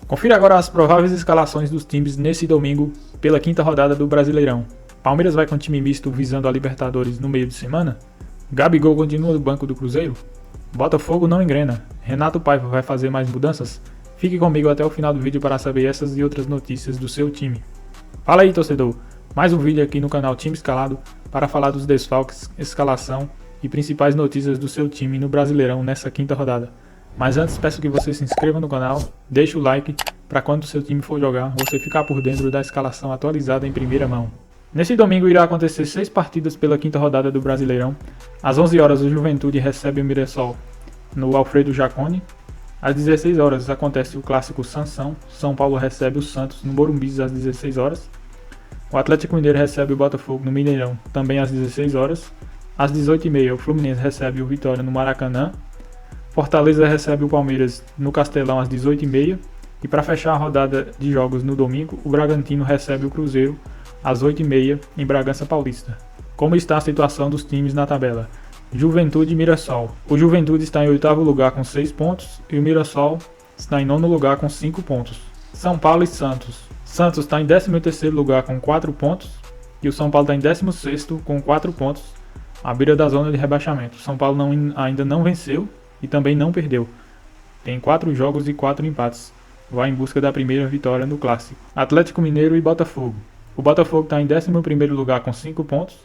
Confira agora as prováveis escalações dos times nesse domingo pela quinta rodada do Brasileirão. Palmeiras vai com time misto visando a Libertadores no meio de semana? Gabigol continua no banco do Cruzeiro? Botafogo não engrena. Renato Paiva vai fazer mais mudanças? Fique comigo até o final do vídeo para saber essas e outras notícias do seu time. Fala aí, torcedor! Mais um vídeo aqui no canal Time Escalado para falar dos desfalques, escalação e principais notícias do seu time no Brasileirão nessa quinta rodada. Mas antes peço que você se inscreva no canal, deixe o like para quando o seu time for jogar você ficar por dentro da escalação atualizada em primeira mão. Nesse domingo irá acontecer 6 partidas pela quinta rodada do Brasileirão. Às 11 horas o Juventude recebe o Mirassol no Alfredo Jaconi. Às 16 horas acontece o clássico Sansão. São Paulo recebe o Santos no Morumbi às 16 horas. O Atlético Mineiro recebe o Botafogo no Mineirão também às 16 horas. Às 18h30 o Fluminense recebe o Vitória no Maracanã. Fortaleza recebe o Palmeiras no Castelão às 18h30. E para fechar a rodada de jogos no domingo, o Bragantino recebe o Cruzeiro às 8h30 em Bragança Paulista. Como está a situação dos times na tabela? Juventude e Mirassol. O Juventude está em 8º lugar com 6 pontos e o Mirassol está em 9º lugar com 5 pontos. São Paulo e Santos. Santos está em 13º lugar com 4 pontos e o São Paulo está em 16º com 4 pontos, à beira da zona de rebaixamento. São Paulo ainda não venceu e também não perdeu. Tem 4 jogos e 4 empates. Vai em busca da primeira vitória no clássico. Atlético Mineiro e Botafogo. O Botafogo está em 11º lugar com 5 pontos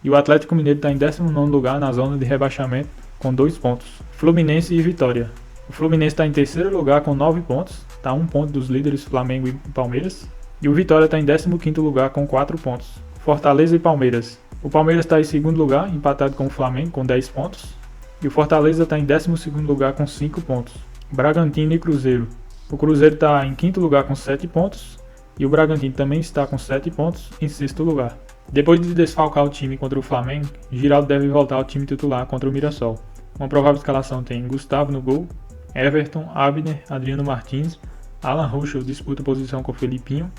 e o Atlético Mineiro está em 19º lugar na zona de rebaixamento com 2 pontos. Fluminense e Vitória. O Fluminense está em 3º lugar com 9 pontos, está a 1 ponto dos líderes Flamengo e Palmeiras. E o Vitória está em 15º lugar com 4 pontos. Fortaleza e Palmeiras. O Palmeiras está em 2º lugar, empatado com o Flamengo com 10 pontos. E o Fortaleza está em 12º lugar com 5 pontos. Bragantino e Cruzeiro. O Cruzeiro está em 5º lugar com 7 pontos. E o Bragantino também está com 7 pontos em 6º lugar. Depois de desfalcar o time contra o Flamengo, Giraldo deve voltar ao time titular contra o Mirassol. Uma provável escalação tem Gustavo no gol, Everton, Abner, Adriano Martins, Alan Ruschel disputa posição com Felipinho,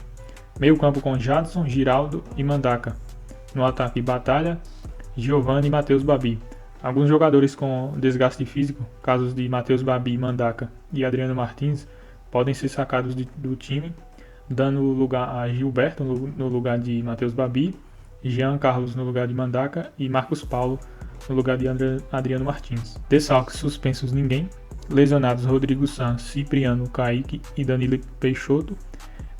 meio campo com Jadson, Giraldo e Mandaca. No ataque Batalha, Giovani e Matheus Babi. Alguns jogadores com desgaste físico, casos de Matheus Babi, Mandaca e Adriano Martins, podem ser sacados do time, dando lugar a Gilberto no lugar de Matheus Babi, Jean Carlos no lugar de Mandaca e Marcos Paulo no lugar de Adriano Martins. Desfalques suspensos ninguém. Lesionados Rodrigo Sanz, Cipriano, Kaique e Danilo Peixoto.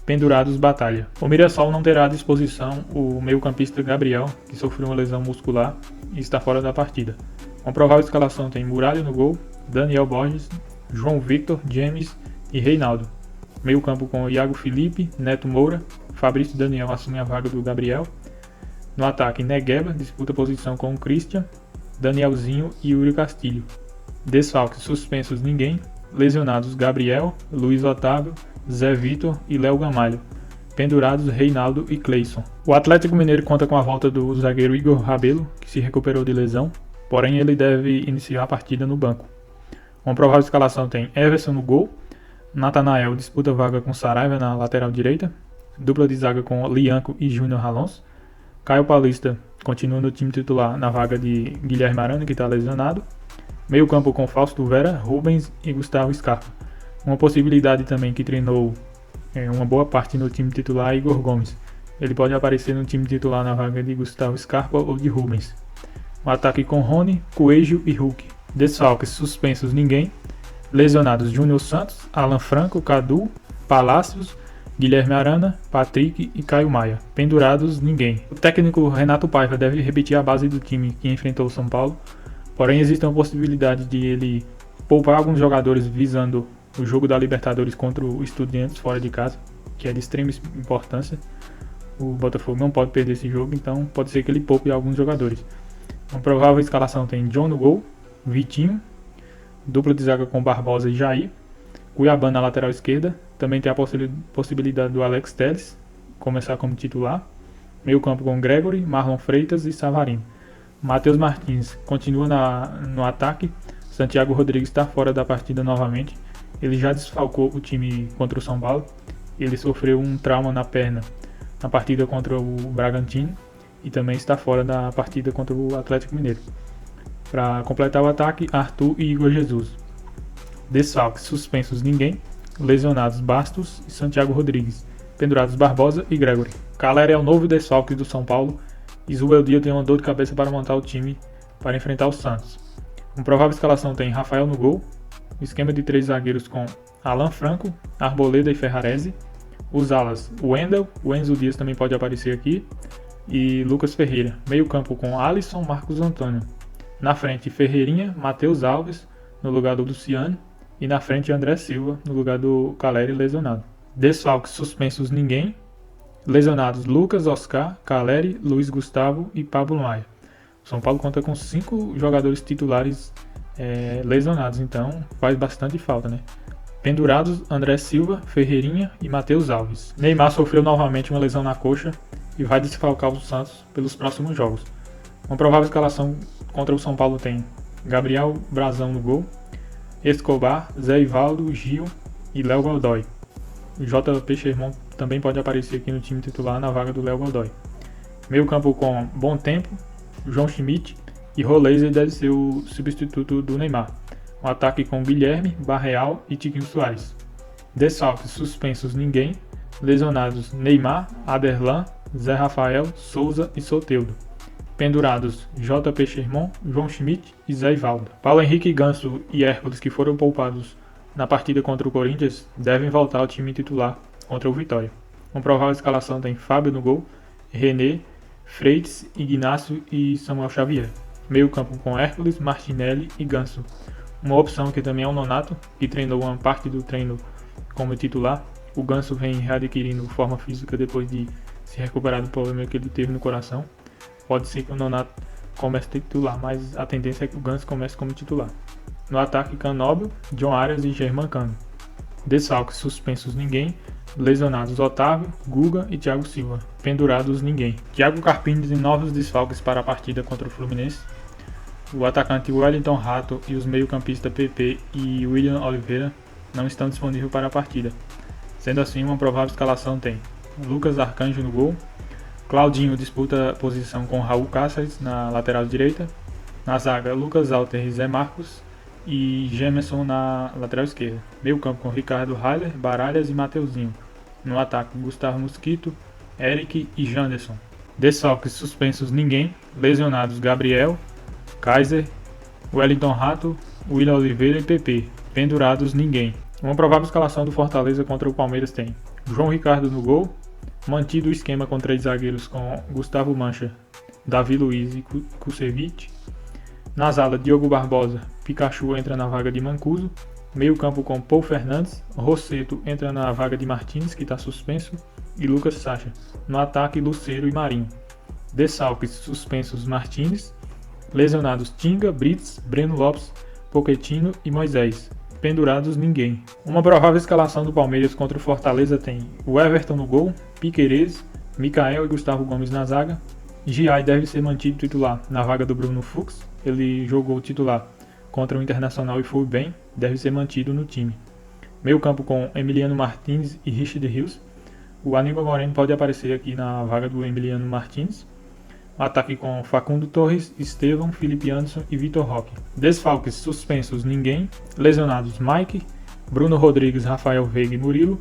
Pendurados Batalha. O Mirassol não terá à disposição o meio-campista Gabriel, que sofreu uma lesão muscular e está fora da partida. Uma provável escalação tem Muralha no gol, Daniel Borges, João Victor, James e Reinaldo. Meio campo com Iago Felipe, Neto Moura, Fabrício Daniel assume a vaga do Gabriel. No ataque, Negueba disputa posição com o Christian, Danielzinho e Yuri Castilho. Desfalques suspensos ninguém. Lesionados Gabriel, Luiz Otávio, Zé Vitor e Léo Gamalho. Pendurados Reinaldo e Cleison. O Atlético Mineiro conta com a volta do zagueiro Igor Rabelo, que se recuperou de lesão, porém ele deve iniciar a partida no banco. Uma provável escalação tem Everson no gol, Natanael disputa vaga com Saraiva na lateral direita, dupla de zaga com Lianco e Júnior Ralons. Caio Paulista continua no time titular na vaga de Guilherme Arana, que está lesionado. Meio campo com Fausto Vera, Rubens e Gustavo Scarpa. Uma possibilidade também que treinou uma boa parte no time titular é Igor Gomes. Ele pode aparecer no time titular na vaga de Gustavo Scarpa ou de Rubens. O ataque com Rony, Coelho e Hulk. Desfalques suspensos ninguém. Lesionados Júnior Santos, Alan Franco, Cadu, Palácios, Guilherme Arana, Patrick e Caio Maia. Pendurados ninguém. O técnico Renato Paiva deve repetir a base do time que enfrentou o São Paulo, porém existe uma possibilidade de ele poupar alguns jogadores visando o jogo da Libertadores contra o Estudiantes fora de casa, que é de extrema importância. O Botafogo não pode perder esse jogo, então pode ser que ele poupe alguns jogadores. Uma provável escalação tem John no gol, Vitinho, dupla de zaga com Barbosa e Jair, Cuiabá na lateral esquerda, também tem a possibilidade do Alex Telles começar como titular, meio campo com Gregory, Marlon Freitas e Savarino. Matheus Martins continua no ataque, Santiago Rodrigues está fora da partida novamente, ele já desfalcou o time contra o São Paulo, ele sofreu um trauma na perna na partida contra o Bragantino e também está fora da partida contra o Atlético Mineiro. Para completar o ataque, Arthur e Igor Jesus. Desfalques suspensos ninguém. lesionados Bastos e Santiago Rodrigues, pendurados Barbosa e Gregory. Calera é o novo desfalque do São Paulo e Zubeldia tem uma dor de cabeça para montar o time para enfrentar o Santos. Uma provável escalação tem Rafael no gol, o esquema de 3 zagueiros com Alan Franco, Arboleda e Ferrarese, os alas Wendel, o Enzo Dias também pode aparecer aqui, e Lucas Ferreira. Meio campo com Alisson, Marcos Antônio. Na frente Ferreirinha, Matheus Alves no lugar do Luciano e na frente André Silva no lugar do Caleri lesionado. Desfalques suspensos ninguém, lesionados Lucas, Oscar, Caleri, Luiz Gustavo e Pablo Maia. O São Paulo conta com 5 jogadores titulares lesionados, então faz bastante falta, né? Pendurados André Silva, Ferreirinha e Matheus Alves. Neymar sofreu novamente uma lesão na coxa e vai desfalcar o Santos pelos próximos jogos. Uma provável escalação contra o São Paulo tem Gabriel Brazão no gol, Escobar, Zé Ivaldo, Gil e Léo Godoy. O JP Sherman também pode aparecer aqui no time titular na vaga do Léo Godoy. Meio campo com Bom Tempo, João Schmidt e Roleiser deve ser o substituto do Neymar. Um ataque com Guilherme, Barreal e Tiquinho Soares. Desfalques suspensos ninguém, lesionados Neymar, Aderlan, Zé Rafael, Souza e Soteldo. Pendurados JP Sherman, João Schmidt e Zé Ivaldo. Paulo Henrique, Ganso e Hércules, que foram poupados na partida contra o Corinthians, devem voltar ao time titular contra o Vitória. Uma provável escalação tem Fábio no gol, René, Freitas, Ignacio e Samuel Xavier. Meio campo com Hércules, Martinelli e Ganso. Uma opção que também é o Nonato, que treinou uma parte do treino como titular. O Ganso vem readquirindo forma física depois de se recuperar do problema que ele teve no coração. Pode ser que o Nonato comece titular, mas a tendência é que o Ganso comece como titular. No ataque, Canóbio, John Arias e Germán Cano. Desfalques suspensos ninguém, lesionados Otávio, Guga e Thiago Silva. Pendurados ninguém. Thiago Carpini tem novos desfalques para a partida contra o Fluminense. O atacante Wellington Rato e os meio-campistas PP e William Oliveira não estão disponíveis para a partida. Sendo assim, uma provável escalação tem Lucas Arcanjo no gol, Claudinho disputa a posição com Raul Cáceres na lateral direita, na zaga Lucas Alter e Zé Marcos e Gemerson na lateral esquerda. Meio campo com Ricardo Heiler, Baralhas e Mateuzinho. No ataque, Gustavo Mosquito, Eric e Janderson. Desfalques suspensos ninguém, lesionados Gabriel, Kaiser, Wellington Rato, William Oliveira e PP. Pendurados ninguém. Uma provável escalação do Fortaleza contra o Palmeiras tem João Ricardo no gol, mantido o esquema com 3 zagueiros com Gustavo Mancha, Davi Luiz e Kusevich. Na zaga, Diogo Barbosa, Pikachu entra na vaga de Mancuso. Meio campo com Paul Fernandes, Rosseto entra na vaga de Martins, que está suspenso, e Lucas Sacha. No ataque, Luceiro e Marinho. Desfalques suspensos Martins, lesionados Tinga, Brits, Breno Lopes, Pochettino e Moisés. Pendurados ninguém. Uma provável escalação do Palmeiras contra o Fortaleza tem o Everton no gol, Piquerez, Mikael e Gustavo Gomes na zaga. Giai deve ser mantido titular na vaga do Bruno Fux. Ele jogou titular contra o Internacional e foi bem, deve ser mantido no time. Meio campo com Emiliano Martins e Richard Rios. O Aníbal Moreno pode aparecer aqui na vaga do Emiliano Martins. Ataque com Facundo Torres, Estevão, Felipe Anderson e Vitor Roque. Desfalques suspensos ninguém, lesionados Mike, Bruno Rodrigues, Rafael Veiga e Murilo.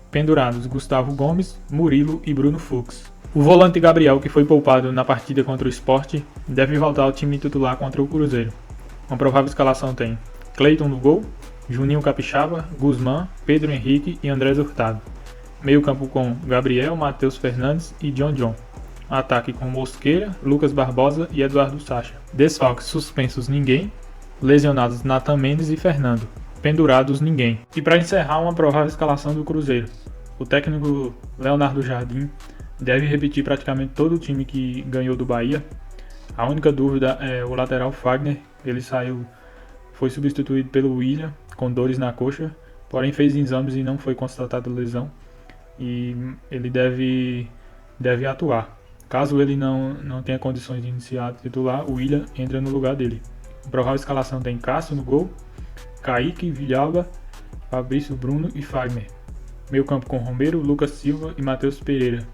Pendurados Gustavo Gomes, Murilo e Bruno Fux. O volante Gabriel, que foi poupado na partida contra o Sport, deve voltar ao time titular contra o Cruzeiro. Uma provável escalação tem Cleiton no gol, Juninho Capixaba, Guzmán, Pedro Henrique e Andrés Hurtado. Meio campo com Gabriel, Matheus Fernandes e John. Ataque com Mosqueira, Lucas Barbosa e Eduardo Sacha. Desfalques suspensos ninguém, lesionados Nathan Mendes e Fernando. Pendurados ninguém. E para encerrar, uma provável escalação do Cruzeiro. O técnico Leonardo Jardim deve repetir praticamente todo o time que ganhou do Bahia. A única dúvida é o lateral Fagner. Ele foi substituído pelo William com dores na coxa, porém fez exames e não foi constatada lesão. E ele deve atuar. Caso ele não tenha condições de iniciar titular, o William entra no lugar dele. A provável escalação tem Cássio no gol, Kaique, Villalba, Fabrício, Bruno e Fagner. Meio campo com Romero, Lucas Silva e Matheus Pereira.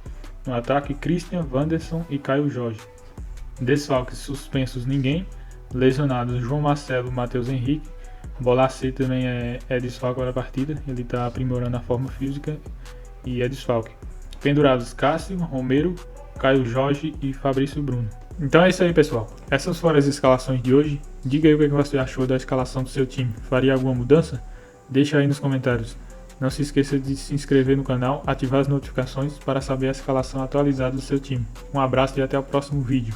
No ataque, Christian, Wanderson e Caio Jorge. Desfalques suspensos ninguém, lesionados João Marcelo, Matheus Henrique, Bolacê também é desfalque para a partida, ele está aprimorando a forma física e é desfalque. Pendurados Cássio, Romero, Caio Jorge e Fabrício Bruno. Então é isso aí, pessoal. Essas foram as escalações de hoje. Diga aí o que você achou da escalação do seu time. Faria alguma mudança? Deixa aí nos comentários. Não se esqueça de se inscrever no canal, ativar as notificações para saber a escalação atualizada do seu time. Um abraço e até o próximo vídeo.